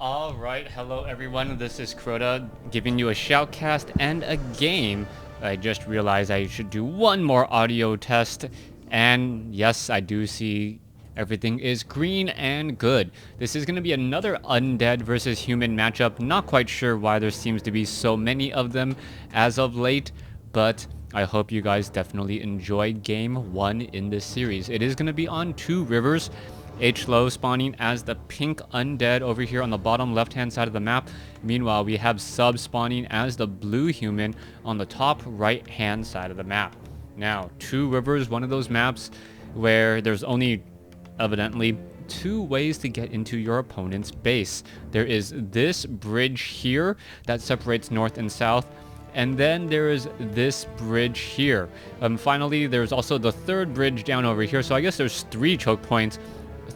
Alright, hello everyone, this is Crota giving you a shoutcast and a game. I just realized I should do one more audio test, and yes, I do see everything is green and good. This is going to be another Undead versus Human matchup. Not quite sure why there seems to be so many of them as of late, but I hope you guys definitely enjoy game 1 in this series. It is going to be on 2 rivers. Hlaoo spawning as the pink undead over here on the bottom left hand side of the map. Meanwhile, we have sub spawning as the blue human on the top right hand side of the map. Now, 2 rivers, one of those maps where there's only evidently 2 ways to get into your opponent's base. There is this bridge here that separates north and south, and then there is this bridge here. Finally, there's also the 3rd bridge down over here, so I guess there's 3 choke points,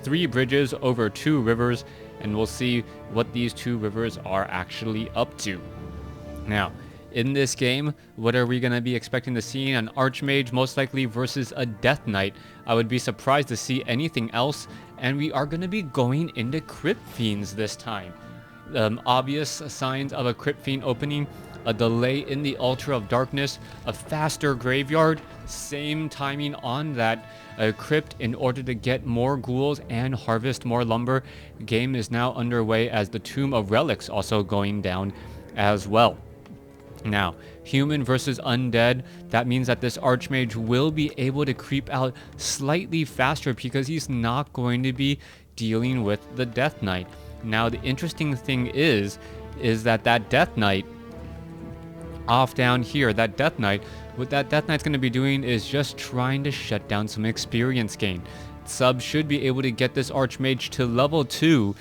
3 bridges over 2 rivers, and we'll see what these 2 rivers are actually up to. Now, in this game, what are we going to be expecting to see? An Archmage, most likely, versus a Death Knight. I would be surprised to see anything else, and we are going to be going into Crypt Fiends this time. Obvious signs of a Crypt Fiend opening: a delay in the Altar of Darkness, a faster graveyard, same timing on that crypt in order to get more ghouls and harvest more lumber. The game is now underway as the Tomb of Relics also going down as well. Now, human versus undead, that means that this Archmage will be able to creep out slightly faster because he's not going to be dealing with the Death Knight. Now, the interesting thing is that Death Knight off down here, that Death Knight, what that Death Knight's going to be doing is just trying to shut down some experience gain. Sub should be able to get this Archmage to level 2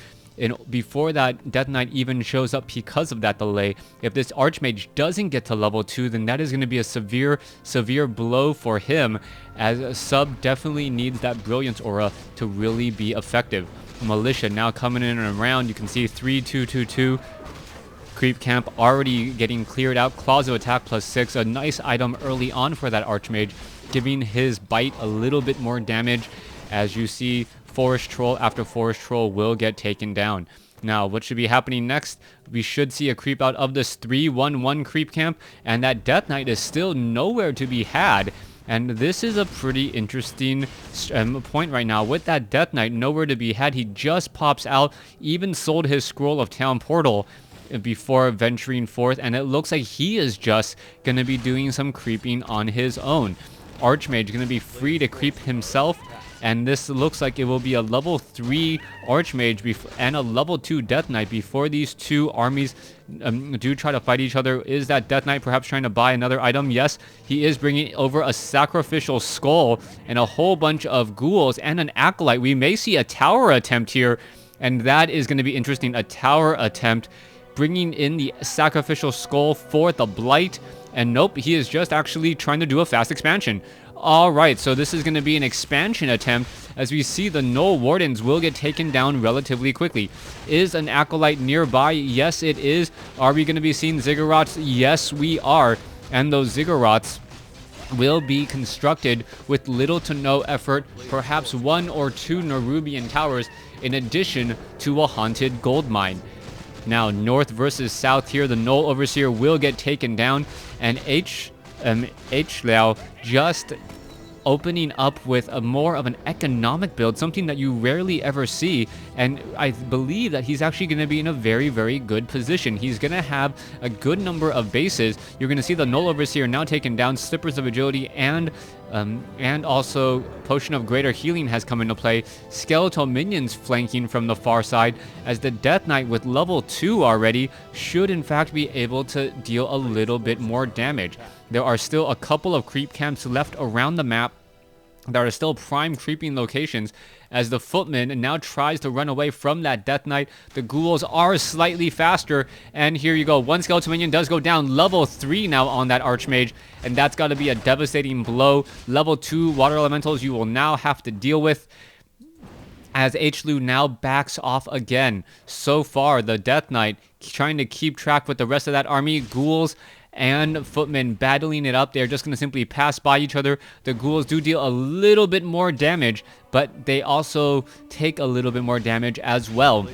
before that Death Knight even shows up because of that delay. If this Archmage doesn't get to level 2, then that is going to be a severe blow for him, as Sub definitely needs that Brilliance Aura to really be effective. Militia now coming in and around. You can see 3-2-2-2. Creep Camp already getting cleared out. Claws of Attack +6, a nice item early on for that Archmage, giving his bite a little bit more damage. As you see, Forest Troll after Forest Troll will get taken down. Now, what should be happening next? We should see a creep out of this 3-1-1 Creep Camp, and that Death Knight is still nowhere to be had. And this is a pretty interesting point right now. With that Death Knight nowhere to be had, he just pops out, even sold his Scroll of Town Portal before venturing forth, and it looks like he is just going to be doing some creeping on his own. Archmage going to be free to creep himself, and this looks like it will be a level 3 Archmage and a level 2 Death Knight before these 2 armies do try to fight each other. Is that Death Knight perhaps trying to buy another item? Yes, he is bringing over a Sacrificial Skull and a whole bunch of ghouls and an Acolyte. We may see a tower attempt here, and that is going to be interesting. A tower attempt, bringing in the Sacrificial Skull for the Blight, and nope, he is just actually trying to do a fast expansion. Alright, so this is going to be an expansion attempt, as we see the Null Wardens will get taken down relatively quickly. Is an Acolyte nearby? Yes, it is. Are we going to be seeing Ziggurats? Yes, we are. And those Ziggurats will be constructed with little to no effort, perhaps 1 or 2 Nerubian towers, in addition to a haunted gold mine. Now, north versus south here, the Null Overseer will get taken down, and Hlaoo just opening up with a more of an economic build, something that you rarely ever see, and I believe that he's actually going to be in a very, very good position. He's going to have a good number of bases. You're going to see the Null Overseer now taken down, Slippers of Agility, and also Potion of Greater Healing has come into play. Skeletal minions flanking from the far side, as the Death Knight with level 2 already should in fact be able to deal a little bit more damage. There are still a couple of creep camps left around the map that are still prime creeping locations, as the Footman now tries to run away from that Death Knight. The ghouls are slightly faster, and here you go. 1 skeleton minion does go down. Level 3 now on that Archmage, and that's got to be a devastating blow. Level 2 water elementals you will now have to deal with, as Hlaoo now backs off again. So far, the Death Knight trying to keep track with the rest of that army. Ghouls and Footmen battling it up. They're just going to simply pass by each other. The ghouls do deal a little bit more damage, but they also take a little bit more damage as well.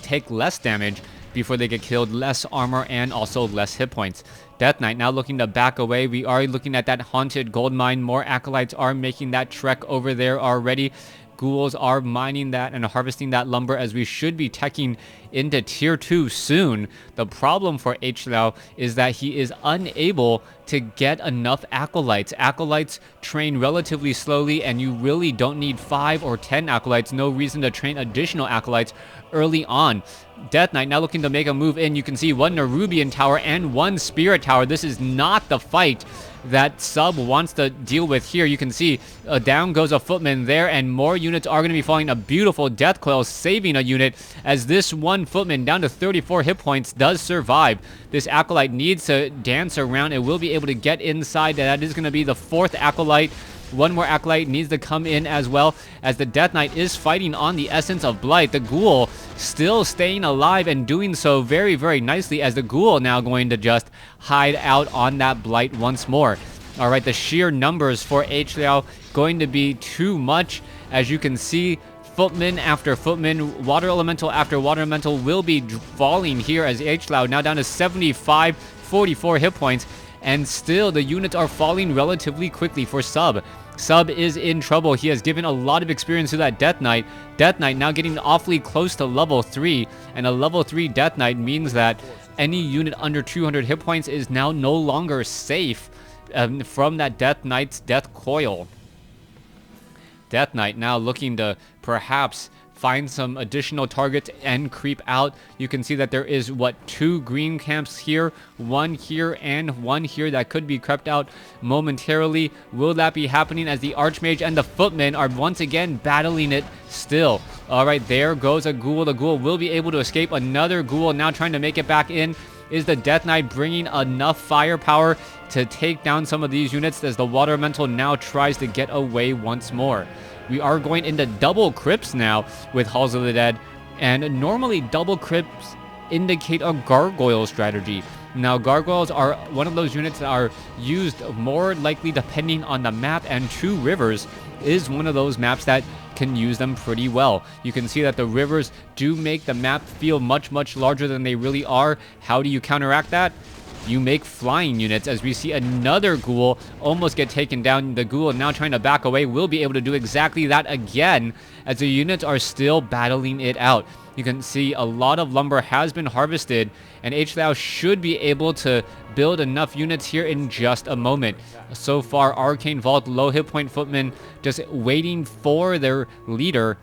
take less damage before they get killed, less armor, and also less hit points. Death Knight now looking to back away. We are looking at that haunted gold mine. More acolytes are making that trek over there already. Ghouls are mining that and harvesting that lumber as we should be teching into tier 2 soon. The problem for Hlaoo is that he is unable to get enough acolytes. Acolytes train relatively slowly, and you really don't need 5 or 10 acolytes. No reason to train additional acolytes early on. Death Knight now looking to make a move in. You can see one Nerubian tower and one Spirit tower. This is not the fight that Sub wants to deal with here. You can see down goes a footman there, and more units are going to be falling. A beautiful death coil saving a unit as this one footman down to 34 hit points does survive. This acolyte needs to dance around and will be able to get inside. That is going to be the 4th acolyte. One more acolyte needs to come in as well, as the Death Knight is fighting on the essence of Blight. The Ghoul still staying alive and doing so very, very nicely, as the Ghoul now going to just hide out on that Blight once more. All right, the sheer numbers for Hlaoo going to be too much. As you can see, footman after footman, water elemental after water elemental will be falling here, as Hlaoo now down to 75, 44 hit points. And still, the units are falling relatively quickly for Sub. Sub is in trouble. He has given a lot of experience to that Death Knight. Death Knight now getting awfully close to level 3. And a level 3 Death Knight means that any unit under 200 hit points is now no longer safe from that Death Knight's death coil. Death Knight now looking to perhaps find some additional targets and creep out. You can see that there is, 2 green camps here, 1 here, and 1 here that could be crept out momentarily. Will that be happening as the Archmage and the Footman are once again battling it still? All right, there goes a Ghoul. The Ghoul will be able to escape. Another Ghoul now trying to make it back in. Is the Death Knight bringing enough firepower to take down some of these units, as the Water Elemental now tries to get away once more? We are going into double crypts now with Halls of the Dead, and normally double crypts indicate a gargoyle strategy. Now, gargoyles are one of those units that are used more likely depending on the map, and 2 Rivers is one of those maps that can use them pretty well. You can see that the rivers do make the map feel much, much larger than they really are. How do you counteract that? You make flying units, as we see another Ghoul almost get taken down. The Ghoul now trying to back away will be able to do exactly that again, as the units are still battling it out. You can see a lot of lumber has been harvested, and Hlaoo should be able to build enough units here in just a moment. So far, Arcane Vault, low hit point footmen just waiting for their leader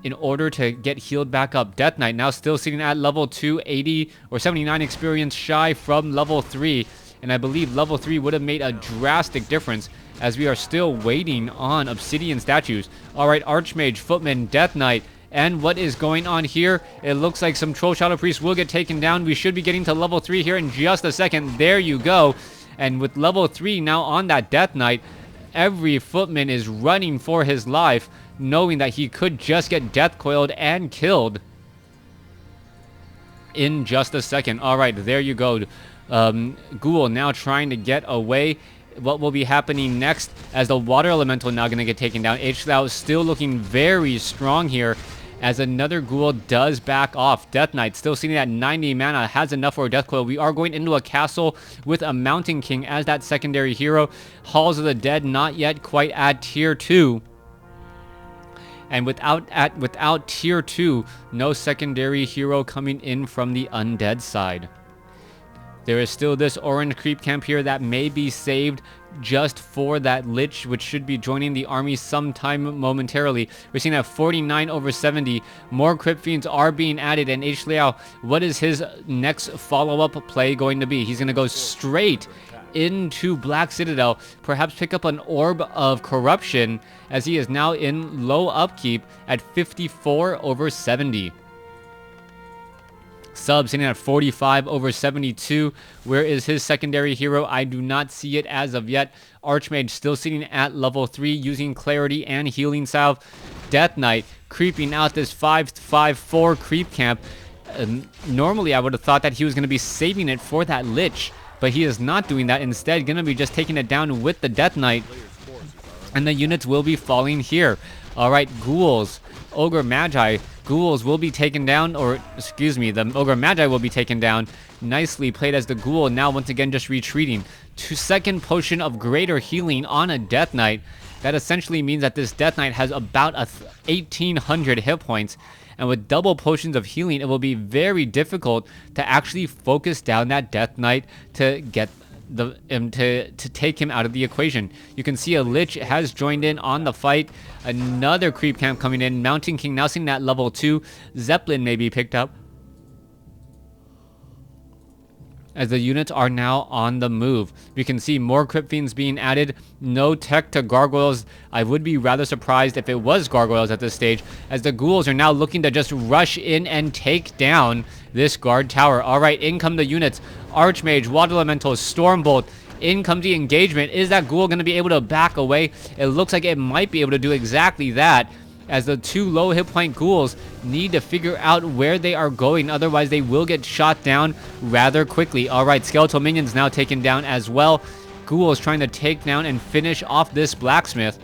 in order to get healed back up. Death Knight now still sitting at level 2, 80 or 79 experience shy from level 3. And I believe level 3 would have made a drastic difference, as we are still waiting on Obsidian statues. Alright, Archmage, Footman, Death Knight. And what is going on here? It looks like some Troll Shadow Priest will get taken down. We should be getting to level 3 here in just a second. There you go. And with level 3 now on that Death Knight, every footman is running for his life, knowing that he could just get death coiled and killed in just a second. All right, there you go. Ghoul now trying to get away. What will be happening next, as the Water Elemental now going to get taken down? Hlaoo still looking very strong here, as another Ghoul does back off. Death Knight still sitting at 90 mana, has enough for a death coil. We are going into a castle with a Mountain King as that secondary hero. Halls of the Dead not yet quite at tier 2. And without tier 2, no secondary hero coming in from the Undead side. There is still this orange creep camp here that may be saved just for that Lich, which should be joining the army sometime momentarily. We're seeing at 49 over 70. More Crypt Fiends are being added, and Hlaoo, what is his next follow-up play going to be? He's going to go straight into Black Citadel, perhaps pick up an Orb of Corruption, as he is now in low upkeep at 54 over 70. Sub sitting at 45 over 72. Where is his secondary hero? I do not see it as of yet. Archmage still sitting at level 3 using Clarity and Healing Salve. Death Knight creeping out this 5-5-4 creep camp. Normally I would have thought that he was going to be saving it for that Lich, but he is not doing that. Instead, going to be just taking it down with the Death Knight, and the units will be falling here. All right, Ghouls, Ogre Magi ghouls will be taken down, or excuse me, the Ogre Magi will be taken down. Nicely played as the ghoul now once again just retreating. Second potion of greater healing on a Death Knight. That essentially means that this Death Knight has about 1,800 hit points. And with double potions of healing, it will be very difficult to actually focus down that Death Knight to get to take him out of the equation. You can see a Lich has joined in on the fight. Another creep camp coming in. Mountain King now sitting at level 2. Zeppelin may be picked up, as the units are now on the move. We can see more Crypt Fiends being added. No tech to Gargoyles. I would be rather surprised if it was Gargoyles at this stage, as the ghouls are now looking to just rush in and take down this guard tower. Alright, in come the units. Archmage, Water Elemental, Stormbolt. In comes the engagement. Is that ghoul going to be able to back away? It looks like it might be able to do exactly that, as the two low hit point ghouls need to figure out where they are going, otherwise they will get shot down rather quickly. Alright, skeletal minions now taken down as well. Ghouls trying to take down and finish off this blacksmith.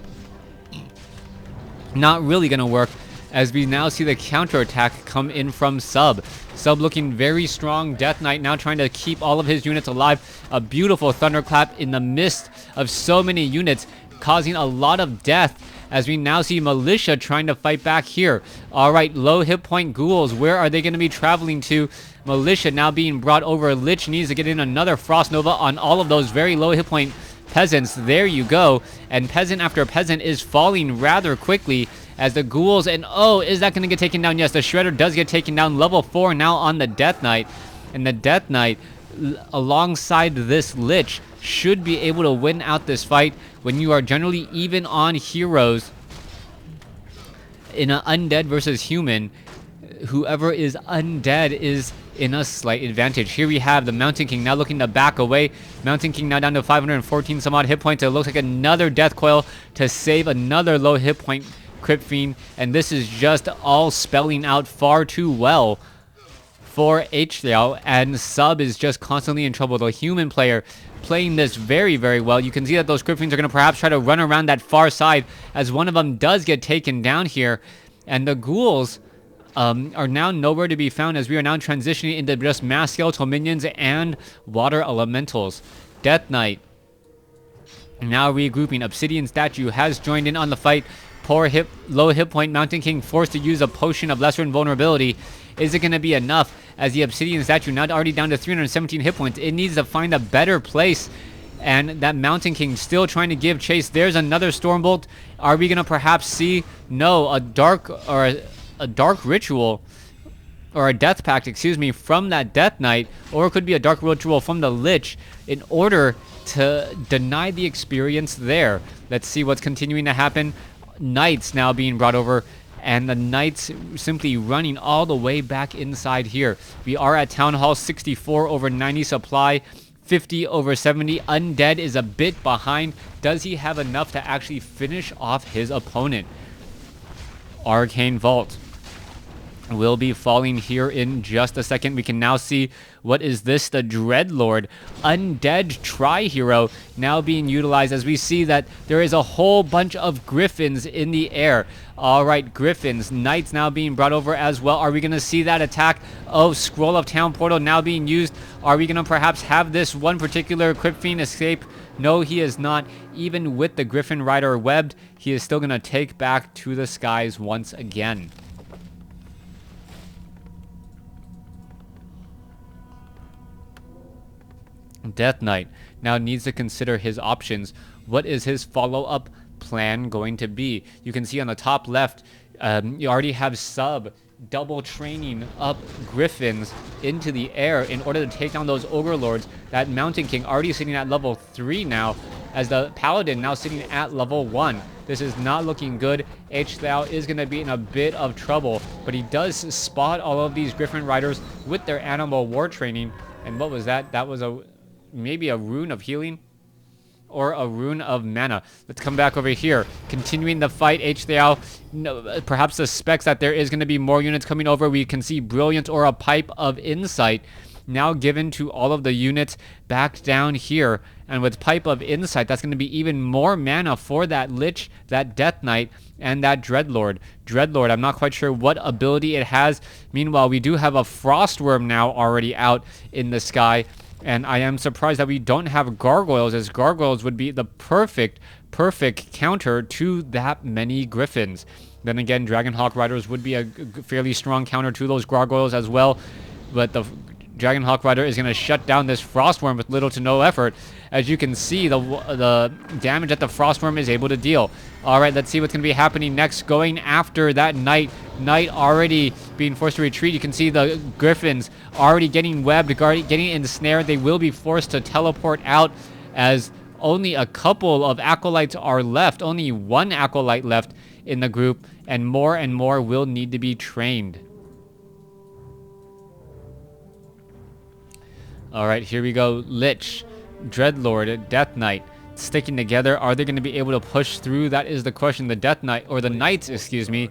Not really going to work, as we now see the counterattack come in from Sub. Sub looking very strong. Death Knight now trying to keep all of his units alive. A beautiful thunderclap in the midst of so many units, causing a lot of death, as we now see Militia trying to fight back here. Alright, low hit point ghouls, where are they going to be traveling to? Militia now being brought over. Lich needs to get in another Frost Nova on all of those very low hit point peasants. There you go. And peasant after peasant is falling rather quickly, as the ghouls, and oh, is that going to get taken down? Yes, the Shredder does get taken down. Level 4 now on the Death Knight. And the Death Knight, alongside this Lich, should be able to win out this fight when you are generally even on heroes. In an undead versus human, whoever is undead is in a slight advantage. Here we have the Mountain King now looking to back away. Mountain King now down to 514 some odd hit points. It looks like another Death Coil to save another low hit point Crypt Fiend, and this is just all spelling out far too well for Hlaoo, and Sub is just constantly in trouble. The human player playing this very, very well. You can see that those Crypt Fiends are going to perhaps try to run around that far side, as one of them does get taken down here, and the ghouls are now nowhere to be found, as we are now transitioning into just mass skeletal minions and water elementals. Death Knight now regrouping. Obsidian Statue has joined in on the fight. Low hit point Mountain King forced to use a potion of lesser invulnerability. Is it going to be enough, as the Obsidian Statue now already down to 317 hit points? It needs to find a better place, and that Mountain King still trying to give chase. There's another Stormbolt. Are we going to perhaps see, no, a dark ritual, or a death pact, excuse me, from that Death Knight, or it could be a dark ritual from the Lich, in order to deny the experience there. Let's see what's continuing to happen. Knights now being brought over, and the Knights simply running all the way back inside here. We are at Town Hall. 64 over 90 supply, 50 over 70. Undead is a bit behind. Does he have enough to actually finish off his opponent? Arcane Vault will be falling here in just a second. We can now see, what is this? The Dreadlord Undead Tri-Hero now being utilized, as we see that there is a whole bunch of Griffins in the air. Alright, Griffins. Knights now being brought over as well. Are we going to see that attack? Oh, Scroll of Town Portal now being used. Are we going to perhaps have this one particular Crypt Fiend escape? No, he is not. Even with the Griffin Rider webbed, he is still going to take back to the skies once again. Death Knight now needs to consider his options. What is his follow-up plan going to be? You can see on the top left, you already have Sub double training up Griffins into the air in order to take down those Ogre Lords. That Mountain King already sitting at level 3 now, as the Paladin now sitting at level 1. This is not looking good. Hlaoo is going to be in a bit of trouble, but he does spot all of these Griffin Riders with their animal war training. And what was that? That was maybe a rune of healing, or a rune of mana. Let's come back over here. Continuing the fight, Hlaoo perhaps suspects that there is going to be more units coming over. We can see Brilliant or a Pipe of Insight now given to all of the units back down here. And with Pipe of Insight, that's going to be even more mana for that Lich, that Death Knight, and that Dreadlord. Dreadlord, I'm not quite sure what ability it has. Meanwhile, we do have a Frostworm now already out in the sky. And I am surprised that we don't have Gargoyles, as Gargoyles would be the perfect counter to that many Griffins. Then again, Dragonhawk Riders would be a fairly strong counter to those Gargoyles as well. But the Dragonhawk Rider is going to shut down this Frostworm with little to no effort. As you can see, the damage that the Frostworm is able to deal. All right, let's see what's going to be happening next. Going after that Knight. Knight already being forced to retreat. You can see the Griffins already getting webbed, getting ensnared. They will be forced to teleport out as only a couple of Acolytes are left. Only one Acolyte left in the group, and more will need to be trained. All right, here we go. Lich, Dreadlord, Death Knight sticking together. Are they going to be able to push through? That is the question. The Death Knight, or the Knights, excuse me,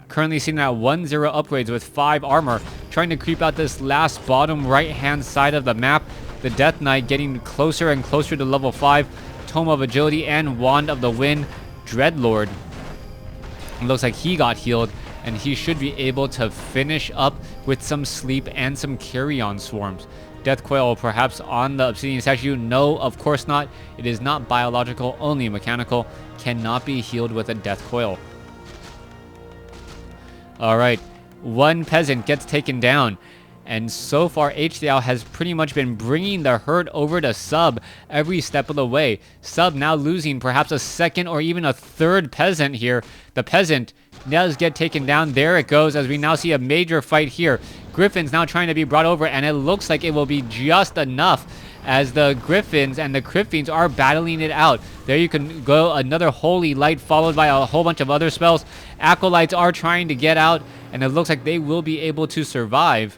currently sitting at 1-0 upgrades with 5 armor, trying to creep out this last bottom right-hand side of the map. The Death Knight getting closer and closer to level 5. Tome of Agility and Wand of the Wind. Dreadlord, it looks like he got healed, and he should be able to finish up with some sleep and some carry-on swarms. Death Coil perhaps on the Obsidian statue? No, of course not. It is not biological, only mechanical. Cannot be healed with a Death Coil. Alright, one peasant gets taken down. And so far, HDL has pretty much been bringing the herd over to Sub every step of the way. Sub now losing perhaps a second or even a third peasant here. The peasant does get taken down. There it goes, as we now see a major fight here. Griffins now trying to be brought over, and it looks like it will be just enough as the Griffins and the Crypt Fiends are battling it out. There you can go, another Holy Light followed by a whole bunch of other spells. Acolytes are trying to get out, and it looks like they will be able to survive,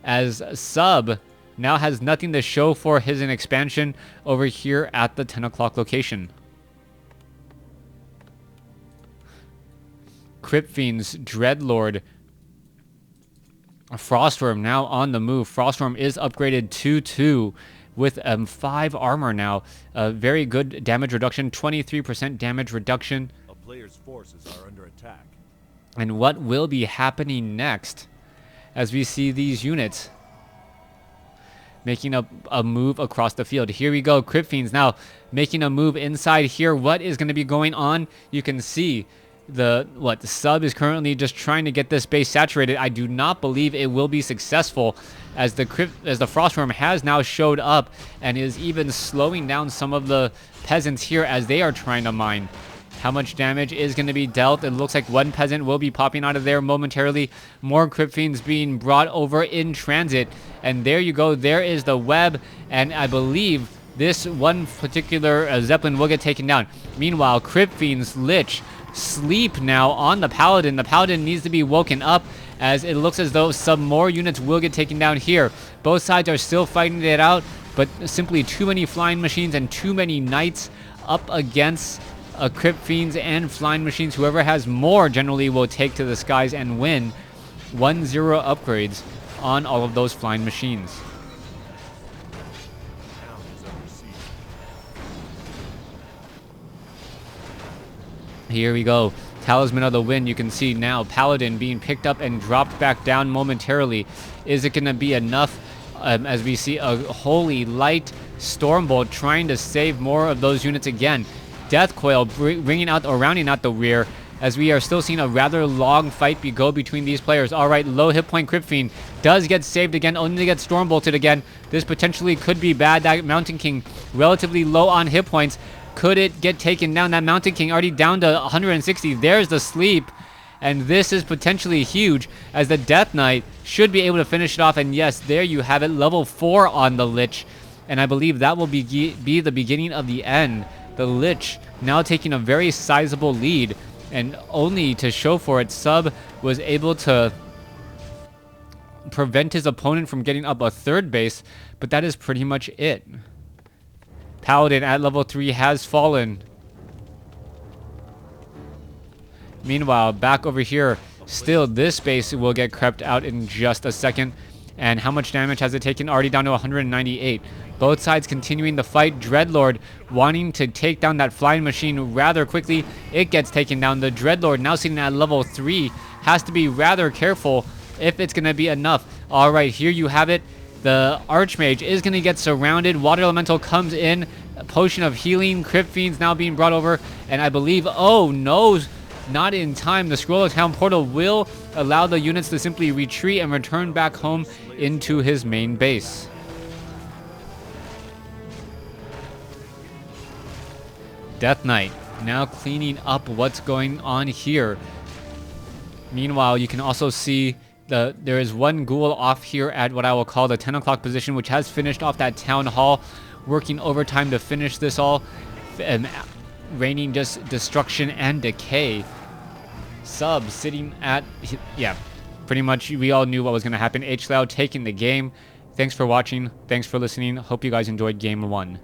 as Sub now has nothing to show for his expansion over here at the 10 o'clock location. Crypt Fiends, Dreadlord, Frostworm now on the move. Frostworm is upgraded to 2 with 5 armor now. Very good damage reduction, 23% damage reduction. A player's forces are under attack. And what will be happening next as we see these units making a move across the field? Here we go. Crypt Fiends now making a move inside here. What is going to be going on? You can see the Sub is currently just trying to get this base saturated. I do not believe it will be successful, as the Frostworm has now showed up and is even slowing down some of the peasants here as they are trying to mine. How much damage is going to be dealt? It looks like one peasant will be popping out of there momentarily. More Crypt Fiends being brought over in transit. And there you go. There is the web. And I believe this one particular Zeppelin will get taken down. Meanwhile, Crypt Fiends, Lich, sleep now on the Paladin. The Paladin needs to be woken up, as it looks as though some more units will get taken down here. Both sides are still fighting it out, but simply too many flying machines and too many knights up against Crypt Fiends and flying machines. Whoever has more generally will take to the skies and win 1-0 upgrades on all of those flying machines. Here we go. Talisman of the Wind. You can see now Paladin being picked up and dropped back down momentarily. Is it going to be enough? As we see a Holy Light Stormbolt trying to save more of those units again. Death Coil bringing out or rounding out the rear, as we are still seeing a rather long fight go between these players. All right, low hit point Crypt Fiend does get saved again, only to get Stormbolted again. This potentially could be bad. That Mountain King relatively low on hit points. Could it get taken down? That Mountain King already down to 160. There's the sleep. And this is potentially huge, as the Death Knight should be able to finish it off. And yes, there you have it, level 4 on the Lich. And I believe that will be the beginning of the end. The Lich now taking a very sizable lead. And only to show for it, Sub was able to prevent his opponent from getting up a third base. But that is pretty much it. Paladin at level 3 has fallen. Meanwhile, back over here, still this base will get crept out in just a second. And how much damage has it taken? Already down to 198. Both sides continuing the fight. Dreadlord wanting to take down that flying machine rather quickly. It gets taken down. The Dreadlord now sitting at level 3 has to be rather careful if it's going to be enough. All right, here you have it. The Archmage is going to get surrounded. Water Elemental comes in. A potion of healing. Crypt Fiends now being brought over. And I believe, oh no, not in time. The Scroll of Town portal will allow the units to simply retreat and return back home into his main base. Death Knight now cleaning up what's going on here. Meanwhile, you can also see there is one ghoul off here at what I will call the 10 o'clock position, which has finished off that town hall, working overtime to finish this all, and raining just destruction and decay. Sub sitting at, yeah, pretty much we all knew what was going to happen. Hlaoo taking the game. Thanks for watching. Thanks for listening. Hope you guys enjoyed game 1.